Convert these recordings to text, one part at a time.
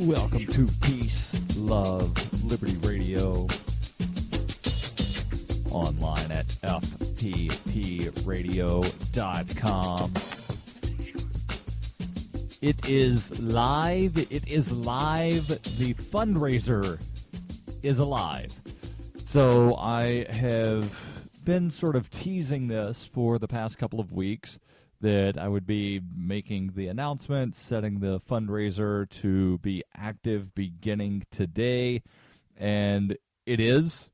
Welcome to Peace, Love, Liberty Radio. Online at fppradio.com. It is live. It is live. The fundraiser is alive. So I have been sort of teasing this for the past couple of weeks, that I would be making the announcement, setting the fundraiser to be active beginning today, and it is.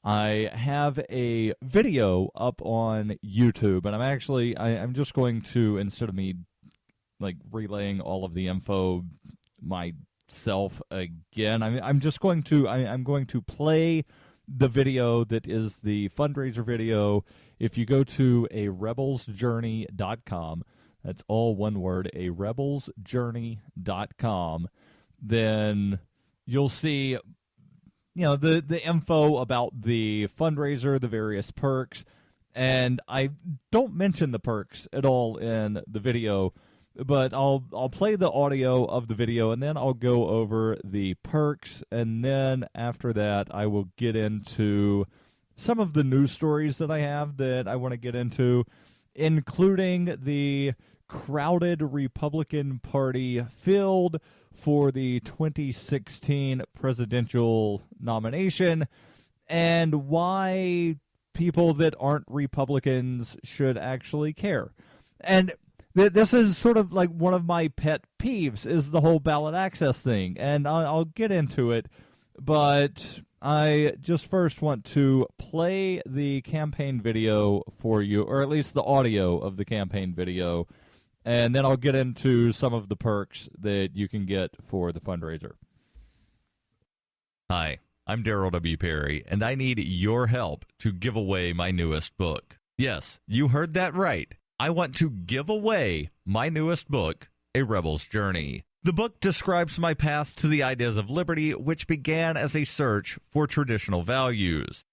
I have a video up on YouTube, and I'm just going to, instead of me like relaying all of the info myself again, I'm going to play the video that is the fundraiser video. If you go to a rebelsjourney.com, that's all one word, a rebelsjourney.com, then you'll see, the info about the fundraiser, the various perks, and I don't mention the perks at all in the video, but I'll play the audio of the video, and then I'll go over the perks, and then after that I will get into some of the news stories that I have that I want to get into, including the crowded Republican Party field for the 2016 presidential nomination, and why people that aren't Republicans should actually care. And this is sort of like one of my pet peeves, is the whole ballot access thing, and I'll get into it, but I just first want to play the campaign video for you, or at least the audio of the campaign video, and then I'll get into some of the perks that you can get for the fundraiser. Hi, I'm Darryl W. Perry, and I need your help to give away my newest book. Yes, you heard that right. I want to give away my newest book, A Rebel's Journey. The book describes my path to the ideas of liberty, which began as a search for traditional values.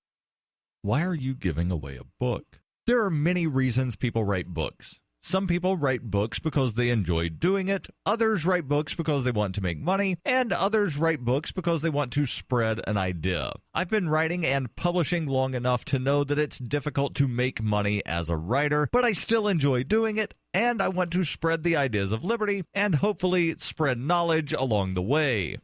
Why are you giving away a book? There are many reasons people write books. Some people write books because they enjoy doing it, others write books because they want to make money, and others write books because they want to spread an idea. I've been writing and publishing long enough to know that it's difficult to make money as a writer, but I still enjoy doing it, and I want to spread the ideas of liberty and hopefully spread knowledge along the way.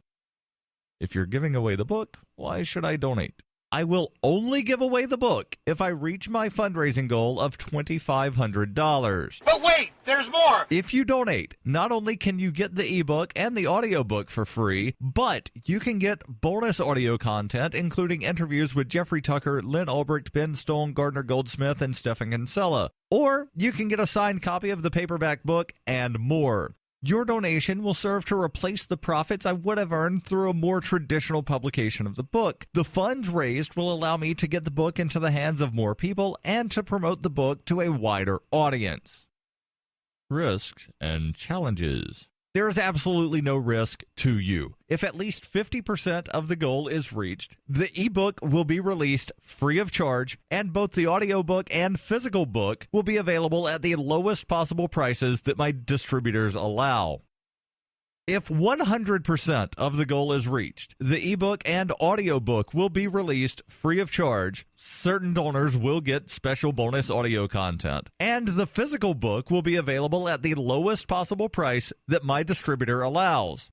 If you're giving away the book, why should I donate? I will only give away the book if I reach my fundraising goal of $2,500. But wait, there's more! If you donate, not only can you get the ebook and the audiobook for free, but you can get bonus audio content, including interviews with Jeffrey Tucker, Lynn Ulbricht, Ben Stone, Gardner Goldsmith, and Stephen Kinsella. Or you can get a signed copy of the paperback book and more. Your donation will serve to replace the profits I would have earned through a more traditional publication of the book. The funds raised will allow me to get the book into the hands of more people and to promote the book to a wider audience. Risks and challenges. There is absolutely no risk to you. If at least 50% of the goal is reached, the ebook will be released free of charge, and both the audiobook and physical book will be available at the lowest possible prices that my distributors allow. If 100% of the goal is reached, the ebook and audiobook will be released free of charge. Certain donors will get special bonus audio content, and the physical book will be available at the lowest possible price that my distributor allows.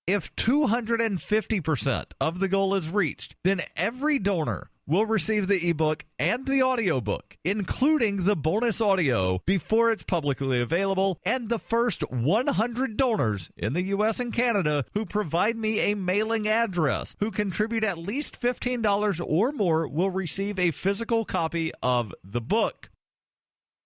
If 250% of the goal is reached, then every donor will receive the ebook and the audiobook, including the bonus audio, before it's publicly available, and the first 100 donors in the U.S. and Canada who provide me a mailing address, who contribute at least $15 or more, will receive a physical copy of the book.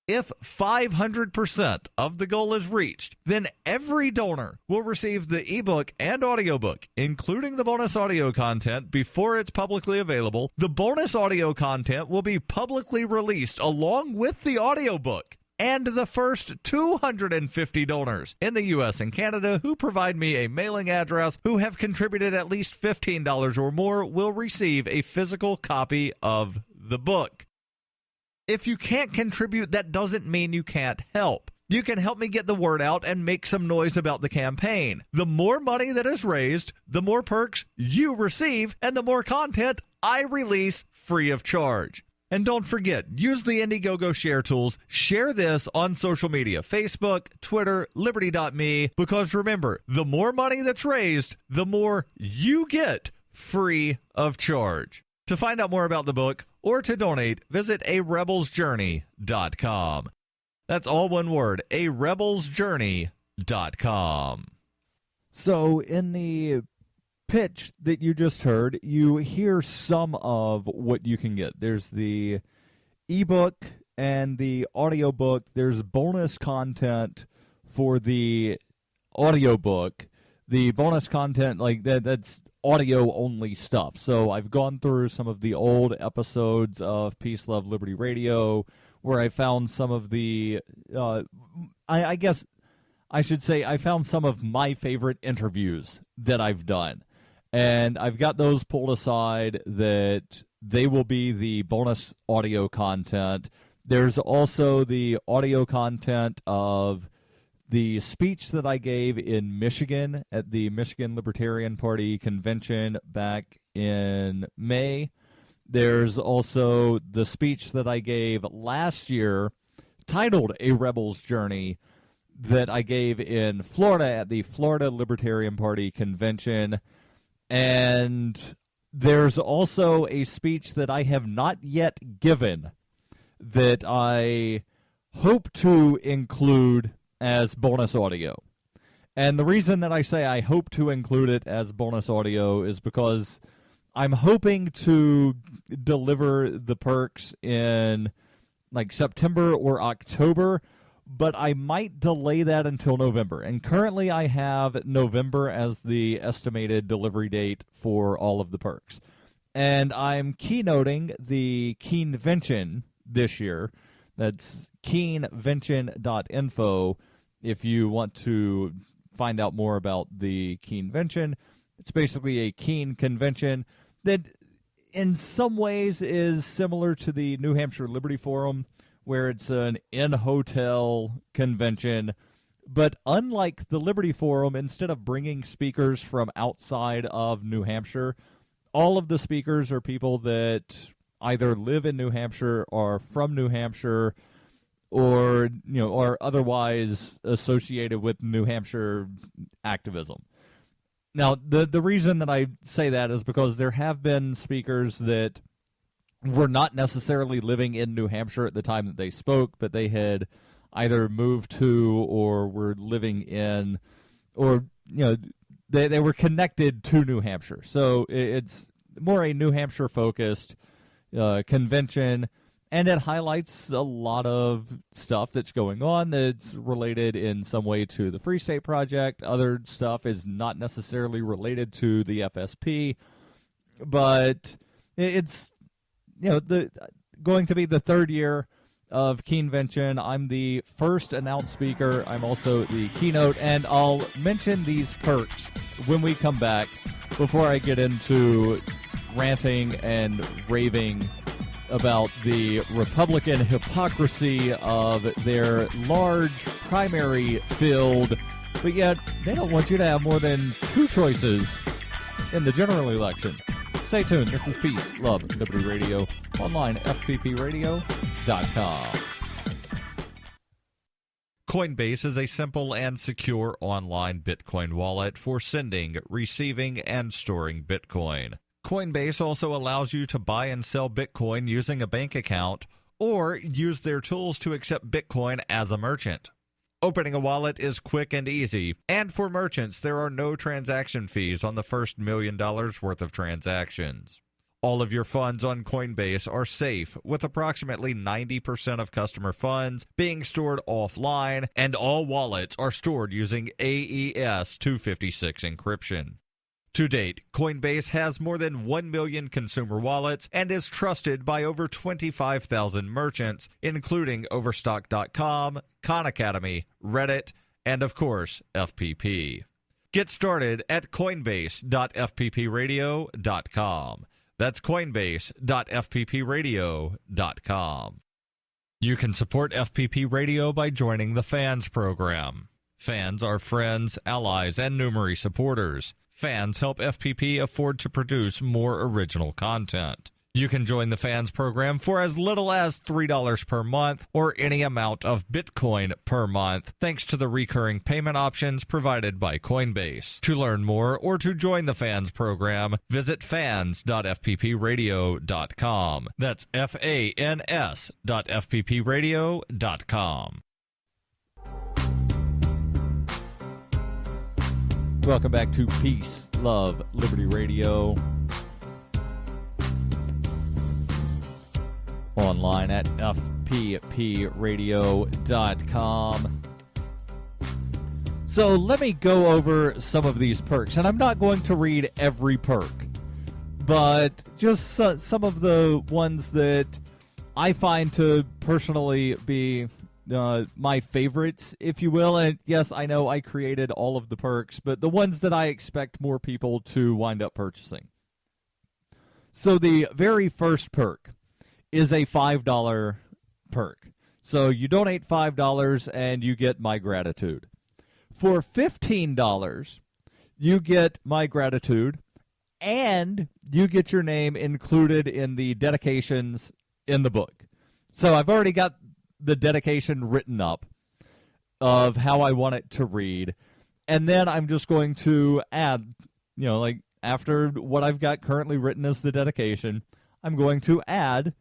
If 500% of the goal is reached, then every donor will receive the ebook and audiobook, including the bonus audio content, before it's publicly available. The bonus audio content will be publicly released along with the audiobook. And the first 250 donors in the U.S. and Canada who provide me a mailing address, who have contributed at least $15 or more, will receive a physical copy of the book. If you can't contribute, that doesn't mean you can't help. You can help me get the word out and make some noise about the campaign. The more money that is raised, the more perks you receive, and the more content I release free of charge. And don't forget, use the Indiegogo share tools. Share this on social media, Facebook, Twitter, Liberty.me, because remember, the more money that's raised, the more you get free of charge. To find out more about the book or to donate, visit arebelsjourney.com. That's all one word, arebelsjourney.com. So in the pitch that you just heard, you hear some of what you can get. There's the ebook and the audiobook. There's bonus content for the audiobook. The bonus content, like that's audio-only stuff. So I've gone through some of the old episodes of Peace, Love, Liberty Radio, where I found some of the, I guess I should say I found some of my favorite interviews that I've done. And I've got those pulled aside that they will be the bonus audio content. There's also the audio content of the speech that I gave in Michigan at the Michigan Libertarian Party convention back in May. There's also the speech that I gave last year titled A Rebel's Journey that I gave in Florida at the Florida Libertarian Party convention. And there's also a speech that I have not yet given that I hope to include as bonus audio. And the reason that I say I hope to include it as bonus audio is because I'm hoping to deliver the perks in like September or October, but I might delay that until November. And currently I have November as the estimated delivery date for all of the perks. And I'm keynoting the Keenvention this year. That's keenvention.info if you want to find out more about the Keenvention. It's basically a Keen convention that in some ways is similar to the New Hampshire Liberty Forum, where it's an in-hotel convention. But unlike the Liberty Forum, instead of bringing speakers from outside of New Hampshire, all of the speakers are people that either live in New Hampshire or from New Hampshire or, are otherwise associated with New Hampshire activism. Now, the reason that I say that is because there have been speakers that were not necessarily living in New Hampshire at the time that they spoke, but they had either moved to or were living in, or, they were connected to New Hampshire. So it's more a New Hampshire-focused convention, and it highlights a lot of stuff that's going on that's related in some way to the Free State Project. Other stuff is not necessarily related to the FSP, but it's going to be the third year of Keenvention. I'm the first announced speaker. I'm also the keynote, and I'll mention these perks when we come back before I get into ranting and raving about the Republican hypocrisy of their large primary field, but yet they don't want you to have more than two choices in the general election. Stay tuned. This is Peace, Love, Liberty Radio, online, fppradio.com. Coinbase is a simple and secure online Bitcoin wallet for sending, receiving, and storing Bitcoin. Coinbase also allows you to buy and sell Bitcoin using a bank account or use their tools to accept Bitcoin as a merchant. Opening a wallet is quick and easy, and for merchants, there are no transaction fees on the first $1 million worth of transactions. All of your funds on Coinbase are safe, with approximately 90% of customer funds being stored offline, and all wallets are stored using AES 256 encryption. To date, Coinbase has more than 1 million consumer wallets and is trusted by over 25,000 merchants, including Overstock.com, Khan Academy, Reddit, and of course, FPP. Get started at coinbase.fppradio.com. That's coinbase.fppradio.com. You can support FPP Radio by joining the Fans program. Fans are friends, allies, and Numery supporters. Fans help FPP afford to produce more original content. You can join the Fans program for as little as $3 per month or any amount of Bitcoin per month, thanks to the recurring payment options provided by Coinbase. To learn more or to join the Fans program, visit fans.fppradio.com. That's FANS.fppradio.com. Welcome back to Peace, Love, Liberty Radio. Online at fppradio.com. So let me go over some of these perks. And I'm not going to read every perk, but just some of the ones that I find to personally be my favorites, if you will. And yes, I know I created all of the perks, but the ones that I expect more people to wind up purchasing. So the very first perk is a $5 perk. So you donate $5 and you get my gratitude. For $15, you get my gratitude and you get your name included in the dedications in the book. So I've already got the dedication written up of how I want it to read. And then I'm just going to add, like after what I've got currently written as the dedication, I'm going to add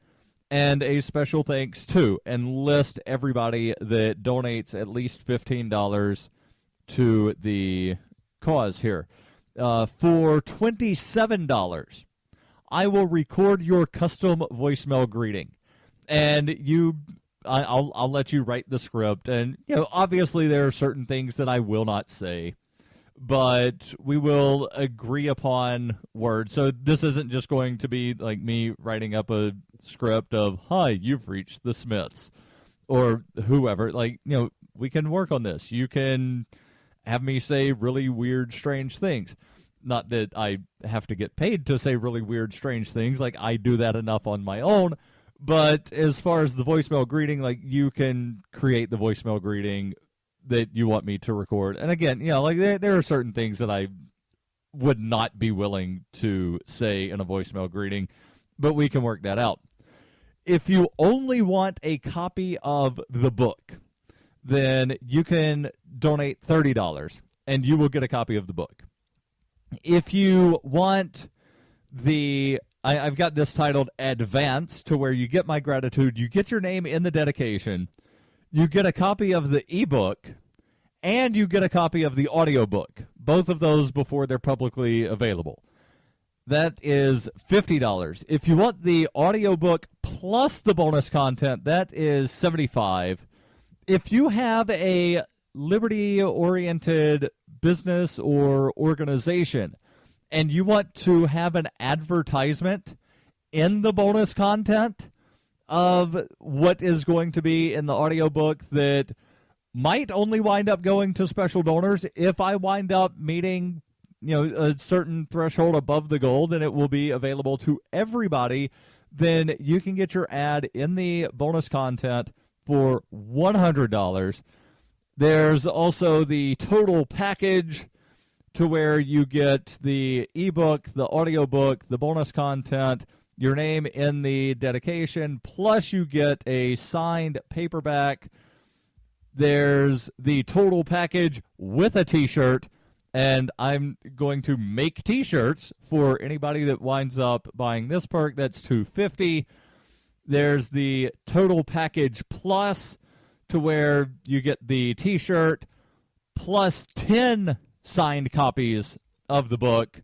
and a special thanks to, and list everybody that donates at least $15 to the cause here. For $27, I will record your custom voicemail greeting, and I'll let you write the script. And obviously there are certain things that I will not say, but we will agree upon words. So this isn't just going to be like me writing up a script of, hi, you've reached the Smiths, or whoever. We can work on this. You can have me say really weird, strange things. Not that I have to get paid to say really weird, strange things. I do that enough on my own. But as far as the voicemail greeting, you can create the voicemail greeting that you want me to record. And again, there are certain things that I would not be willing to say in a voicemail greeting, but we can work that out. If you only want a copy of the book, then you can donate $30 and you will get a copy of the book. If you want I've got this titled Advance, to where you get my gratitude, you get your name in the dedication, you get a copy of the ebook, and you get a copy of the audiobook, both of those before they're publicly available. That is $50. If you want the audiobook plus the bonus content, that is $75. If you have a liberty-oriented business or organization and you want to have an advertisement in the bonus content of what is going to be in the audiobook that might only wind up going to special donors, if I wind up meeting a certain threshold above the goal, then it will be available to everybody. Then you can get your ad in the bonus content for $100. There's also the total package, to where you get the ebook, the audiobook, the bonus content, your name in the dedication, plus you get a signed paperback. There's the total package with a t-shirt, and I'm going to make t-shirts for anybody that winds up buying this perk. That's $250. There's the total package plus, to where you get the t-shirt plus 10 signed copies of the book.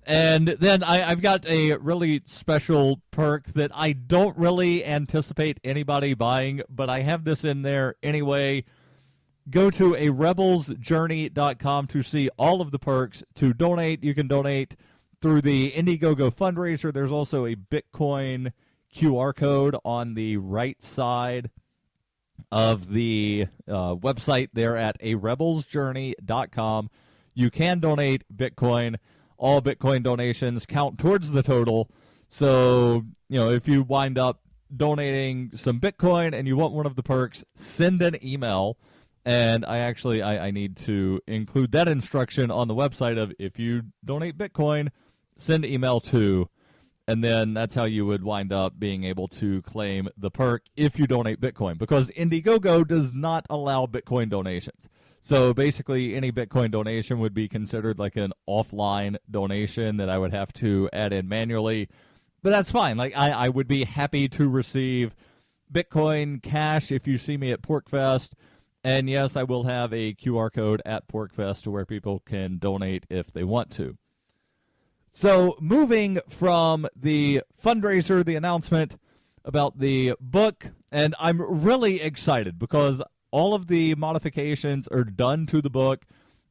And then I've got a really special perk that I don't really anticipate anybody buying, but I have this in there anyway. Go to a rebelsjourney.com to see all of the perks. To donate, you can donate through the Indiegogo fundraiser. There's also a Bitcoin QR code on the right side of the website there at a rebelsjourney.com. You can donate Bitcoin. All Bitcoin donations count towards the total. So, if you wind up donating some Bitcoin and you want one of the perks, send an email. And I need to include that instruction on the website of if you donate Bitcoin, send email to, and then that's how you would wind up being able to claim the perk if you donate Bitcoin, because Indiegogo does not allow Bitcoin donations. So basically any Bitcoin donation would be considered like an offline donation that I would have to add in manually. But that's fine. Like I would be happy to receive Bitcoin Cash if you see me at PorkFest. And yes, I will have a QR code at PorkFest to where people can donate if they want to. So moving from the fundraiser, the announcement about the book, and I'm really excited because all of the modifications are done to the book.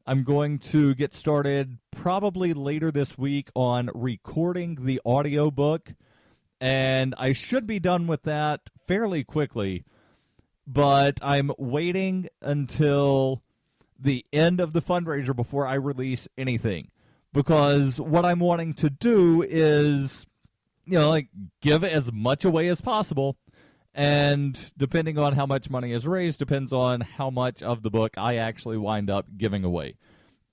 I'm going to get started probably later this week on recording the audio book, and I should be done with that fairly quickly. But I'm waiting until the end of the fundraiser before I release anything. Because what I'm wanting to do is, give as much away as possible. And depending on how much money is raised, depends on how much of the book I actually wind up giving away.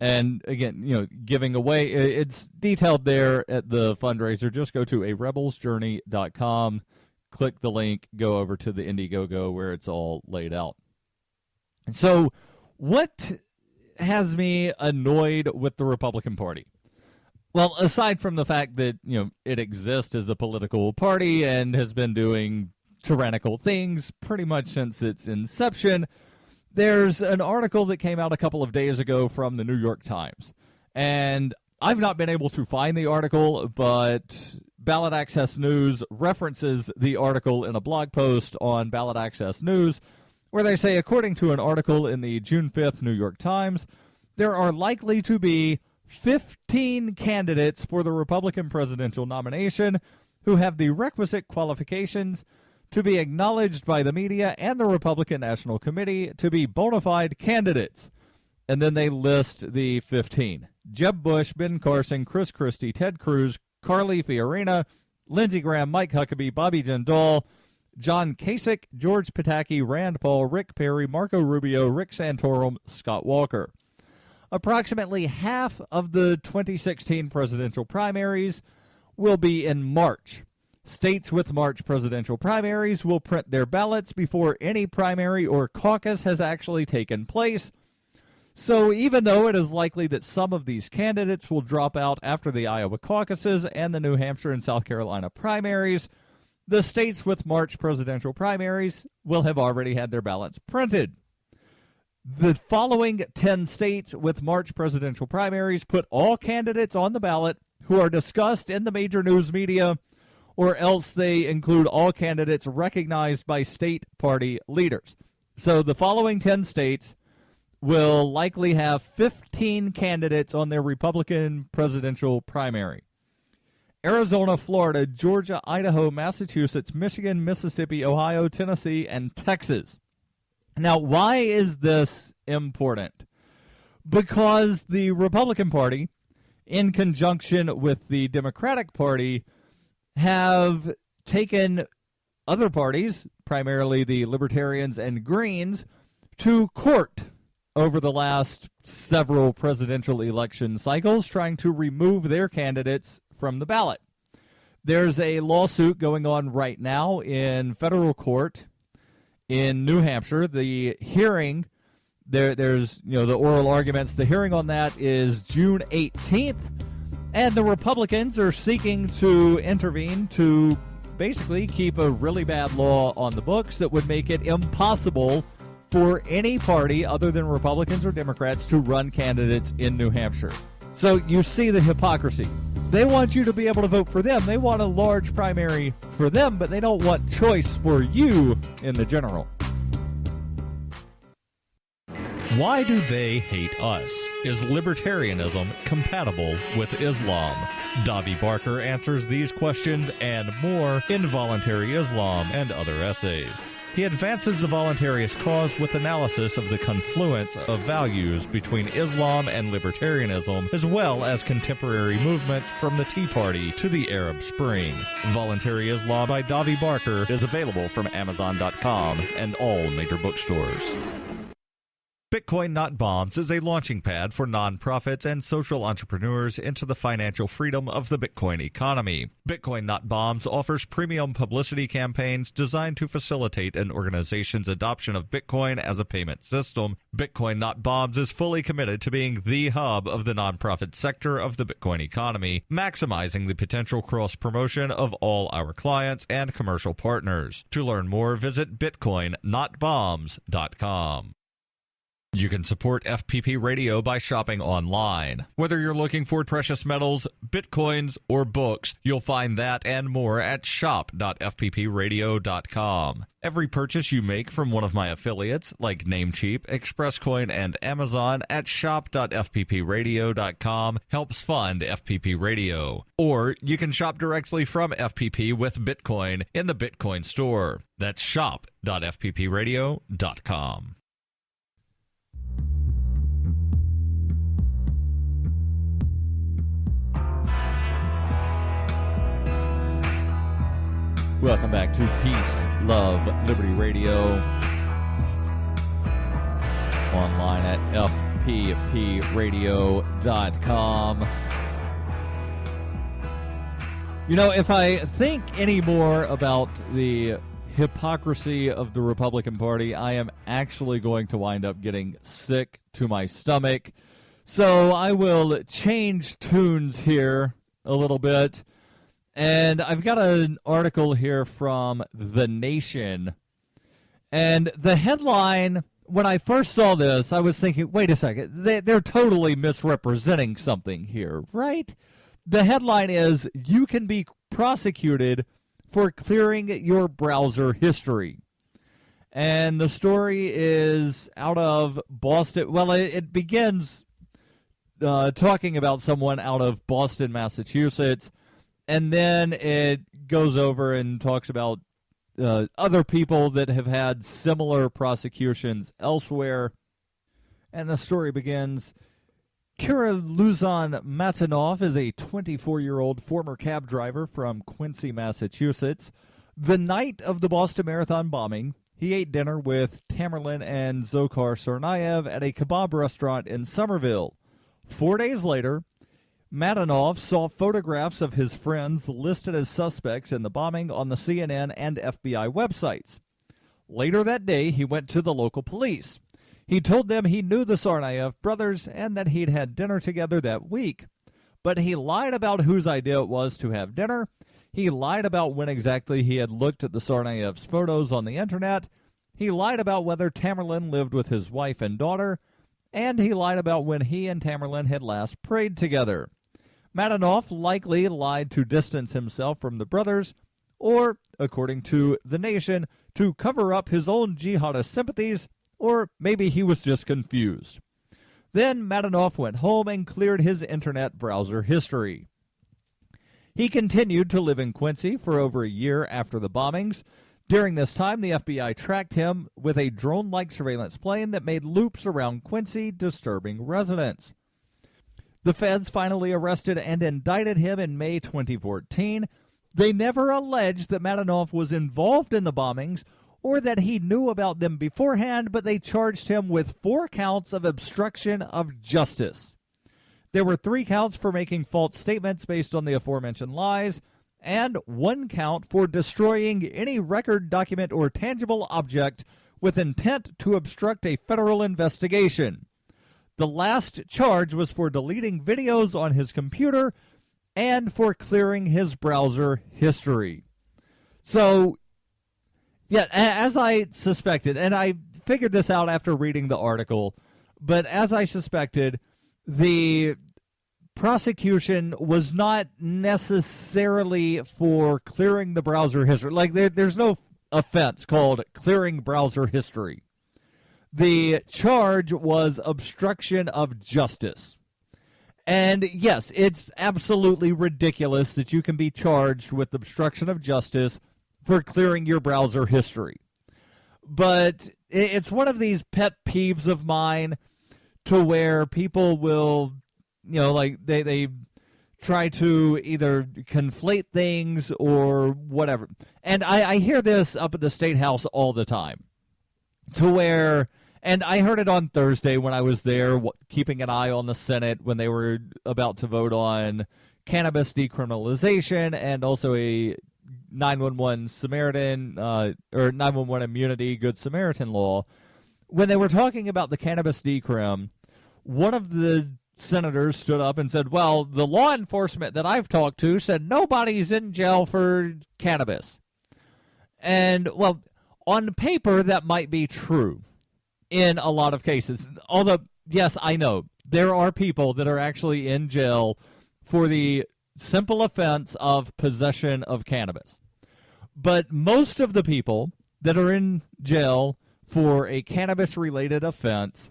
And again, giving away, it's detailed there at the fundraiser. Just go to arebelsjourney.com. Click the link, go over to the Indiegogo where it's all laid out. So what has me annoyed with the Republican Party? Well, aside from the fact that, it exists as a political party and has been doing tyrannical things pretty much since its inception, there's an article that came out a couple of days ago from the New York Times. And I've not been able to find the article, but Ballot Access News references the article in a blog post on Ballot Access News, where they say, according to an article in the June 5th New York Times, there are likely to be 15 candidates for the Republican presidential nomination who have the requisite qualifications to be acknowledged by the media and the Republican National Committee to be bona fide candidates. And then they list the 15. Jeb Bush, Ben Carson, Chris Christie, Ted Cruz, Carly Fiorina, Lindsey Graham, Mike Huckabee, Bobby Jindal, John Kasich, George Pataki, Rand Paul, Rick Perry, Marco Rubio, Rick Santorum, Scott Walker. Approximately half of the 2016 presidential primaries will be in March. States with March presidential primaries will print their ballots before any primary or caucus has actually taken place. So even though it is likely that some of these candidates will drop out after the Iowa caucuses and the New Hampshire and South Carolina primaries, the states with March presidential primaries will have already had their ballots printed. The following 10 states with March presidential primaries put all candidates on the ballot who are discussed in the major news media, or else they include all candidates recognized by state party leaders. So the following 10 states will likely have 15 candidates on their Republican presidential primary. Arizona, Florida, Georgia, Idaho, Massachusetts, Michigan, Mississippi, Ohio, Tennessee, and Texas. Now, why is this important? Because the Republican Party, in conjunction with the Democratic Party, have taken other parties, primarily the Libertarians and Greens, to court over the last several presidential election cycles, trying to remove their candidates from the ballot. There's a lawsuit going on right now in federal court in New Hampshire. The hearing, there's the oral arguments. The hearing on that is June 18th, and the Republicans are seeking to intervene to basically keep a really bad law on the books that would make it impossible for any party other than Republicans or Democrats to run candidates in New Hampshire. So you see the hypocrisy. They want you to be able to vote for them. They want a large primary for them, but they don't want choice for you in the general. Why do they hate us? Is libertarianism compatible with Islam? Davi Barker answers these questions and more in Voluntary Islam and Other Essays. He advances the voluntarist cause with analysis of the confluence of values between Islam and libertarianism, as well as contemporary movements from the Tea Party to the Arab Spring. Voluntary Islam by Davi Barker is available from Amazon.com and all major bookstores. Bitcoin Not Bombs is a launching pad for nonprofits and social entrepreneurs into the financial freedom of the Bitcoin economy. Bitcoin Not Bombs offers premium publicity campaigns designed to facilitate an organization's adoption of Bitcoin as a payment system. Bitcoin Not Bombs is fully committed to being the hub of the nonprofit sector of the Bitcoin economy, maximizing the potential cross-promotion of all our clients and commercial partners. To learn more, visit bitcoinnotbombs.com. You can support FPP Radio by shopping online. Whether you're looking for precious metals, bitcoins, or books, you'll find that and more at shop.fppradio.com. Every purchase you make from one of my affiliates, like Namecheap, ExpressCoin, and Amazon, at shop.fppradio.com helps fund FPP Radio. Or you can shop directly from FPP with Bitcoin in the Bitcoin store. That's shop.fppradio.com. Welcome back to Peace, Love, Liberty Radio. Online at fppradio.com. You know, if I think any more about the hypocrisy of the Republican Party, I am actually going to wind up getting sick to my stomach. So I will change tunes here a little bit. And I've got an article here from The Nation. And the headline, when I first saw this, I was thinking, wait a second, they're totally misrepresenting something here, right? The headline is, you can be prosecuted for clearing your browser history. And the story is out of Boston. Well, it begins talking about someone out of Boston, Massachusetts. And then it goes over and talks about other people that have had similar prosecutions elsewhere. And the story begins, Kira Luzon Matanov is a 24-year-old former cab driver from Quincy, Massachusetts. The night of the Boston Marathon bombing, he ate dinner with Tamerlan and Zokhar Tsarnaev at a kebab restaurant in Somerville. 4 days later, Matanov saw photographs of his friends listed as suspects in the bombing on the CNN and FBI websites. Later that day, he went to the local police. He told them he knew the Tsarnaev brothers and that he'd had dinner together that week. But he lied about whose idea it was to have dinner. He lied about when exactly he had looked at the Tsarnaev's photos on the internet. He lied about whether Tamerlan lived with his wife and daughter. And he lied about when he and Tamerlan had last prayed together. Matanov likely lied to distance himself from the brothers, or, according to The Nation, to cover up his own jihadist sympathies, or maybe he was just confused. Then Matanov went home and cleared his internet browser history. He continued to live in Quincy for over a year after the bombings. During this time, the FBI tracked him with a drone-like surveillance plane that made loops around Quincy, disturbing residents. The feds finally arrested and indicted him in May 2014. They never alleged that Matanov was involved in the bombings or that he knew about them beforehand, but they charged him with 4 counts of obstruction of justice. There were 3 counts for making false statements based on the aforementioned lies, and 1 count for destroying any record, document, or tangible object with intent to obstruct a federal investigation. The last charge was for deleting videos on his computer and for clearing his browser history. So, yeah, as I suspected, and I figured this out after reading the article, but as I suspected, the prosecution was not necessarily for clearing the browser history. Like, there's no offense called clearing browser history. The charge was obstruction of justice. And yes, it's absolutely ridiculous that you can be charged with obstruction of justice for clearing your browser history. But it's one of these pet peeves of mine to where people will, like they try to either conflate things or whatever. And I hear this up at the State House all the time, to where, and I heard it on Thursday when I was there keeping an eye on the Senate when they were about to vote on cannabis decriminalization and also a 911 Samaritan or 911 immunity Good Samaritan law. When they were talking about the cannabis decrim, one of the senators stood up and said, well, the law enforcement that I've talked to said nobody's in jail for cannabis. And, well, on paper, that might be true in a lot of cases. Although, yes, I know, there are people that are actually in jail for the simple offense of possession of cannabis. But most of the people that are in jail for a cannabis-related offense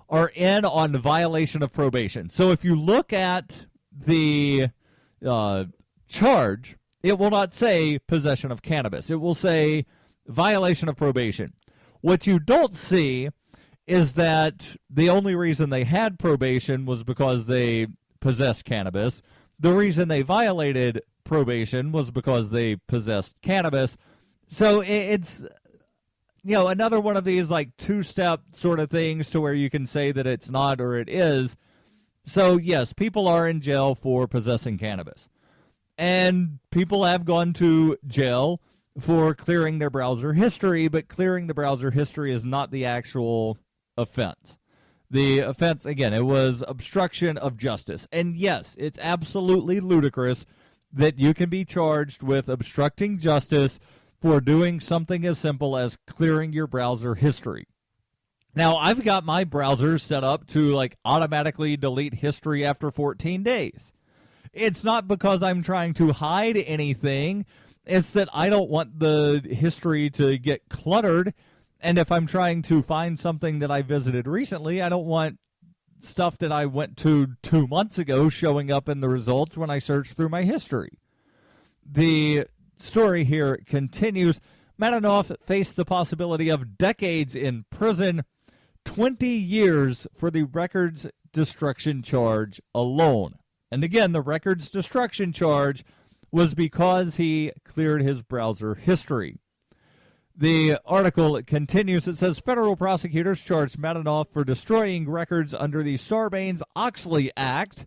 are in on violation of probation. So if you look at the charge, it will not say possession of cannabis. It will say violation of probation. What you don't see is that the only reason they had probation was because they possessed cannabis. The reason they violated probation was because they possessed cannabis. So it's another one of these like two-step sort of things to where you can say that it's not or it is. So, yes, people are in jail for possessing cannabis. And people have gone to jail for clearing their browser history, but clearing the browser history is not the actual offense. The offense, again, it was obstruction of justice. And, yes, it's absolutely ludicrous that you can be charged with obstructing justice for doing something as simple as clearing your browser history. Now, I've got my browser set up to automatically delete history after 14 days. It's not because I'm trying to hide anything. It's that I don't want the history to get cluttered. And if I'm trying to find something that I visited recently, I don't want stuff that I went to 2 months ago showing up in the results when I search through my history. The story here continues. Madanoff faced the possibility of decades in prison, 20 years for the records destruction charge alone. And again, the records destruction charge was because he cleared his browser history. The article continues. It says federal prosecutors charged Madanoff for destroying records under the Sarbanes-Oxley Act,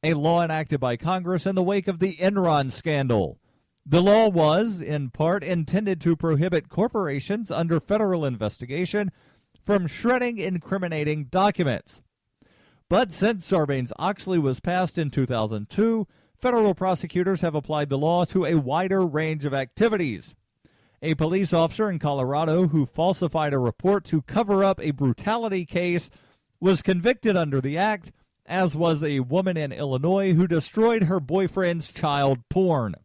a law enacted by Congress in the wake of the Enron scandal. The law was, in part, intended to prohibit corporations under federal investigation from shredding incriminating documents. But since Sarbanes-Oxley was passed in 2002, federal prosecutors have applied the law to a wider range of activities. A police officer in Colorado who falsified a report to cover up a brutality case was convicted under the act, as was a woman in Illinois who destroyed her boyfriend's child porn.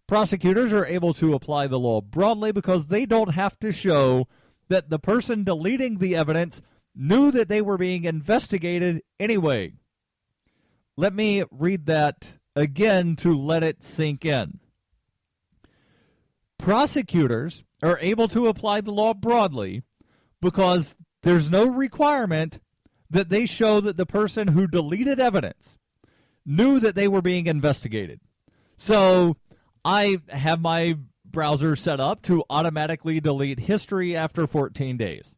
Prosecutors are able to apply the law broadly because they don't have to show that the person deleting the evidence knew that they were being investigated anyway. Let me read that again to let it sink in. Prosecutors are able to apply the law broadly because there's no requirement that they show that the person who deleted evidence knew that they were being investigated. So I have my browser set up to automatically delete history after 14 days.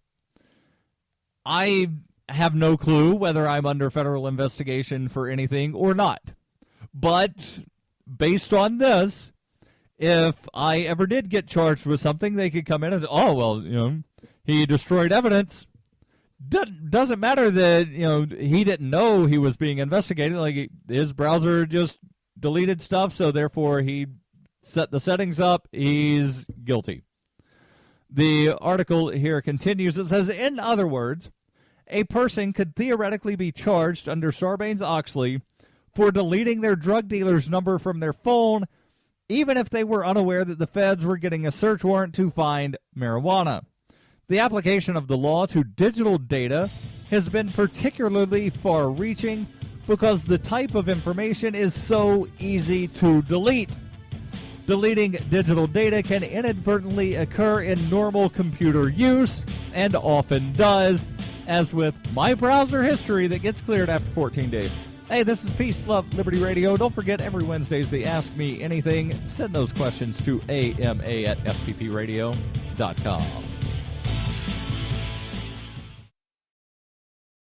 I have no clue whether I'm under federal investigation for anything or not. But based on this, if I ever did get charged with something, they could come in and, he destroyed evidence. Doesn't matter that, he didn't know he was being investigated. His browser just deleted stuff, so therefore he set the settings up. He's guilty. The article here continues. It says, in other words, a person could theoretically be charged under Sarbanes-Oxley for deleting their drug dealer's number from their phone, even if they were unaware that the feds were getting a search warrant to find marijuana. The application of the law to digital data has been particularly far-reaching because the type of information is so easy to delete. Deleting digital data can inadvertently occur in normal computer use, and often does, as with my browser history that gets cleared after 14 days. Hey, this is Peace, Love, Liberty Radio. Don't forget, every Wednesday's the Ask Me Anything. Send those questions to ama@fppradio.com.